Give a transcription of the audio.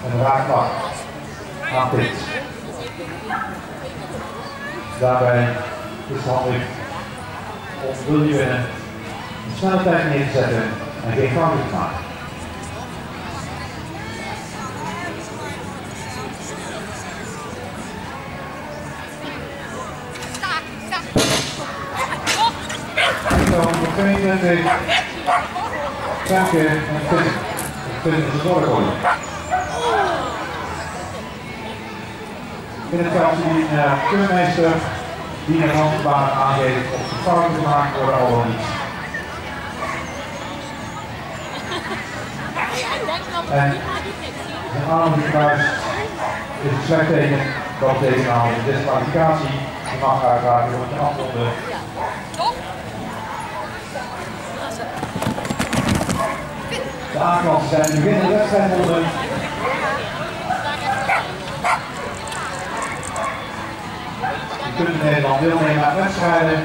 een raakvlak aan Pits. Daarbij is het handig om wil je winnen een snelle tijd neer te zetten en geen fouten te maken. Zo, voor 22, Femke en Finn. Finn is het doorgooien. In het veld zien Keurmeester die een handbaan aangeeft of de fouten gemaakt worden al of niet. En een arm gekruist is een slecht teken, dat betekent namelijk disqualificatie. Je mag uiteraard door je afronden. De aanklassen zijn nu in de wedstrijdronde. Je kunt in Nederland deelnemen aan wedstrijden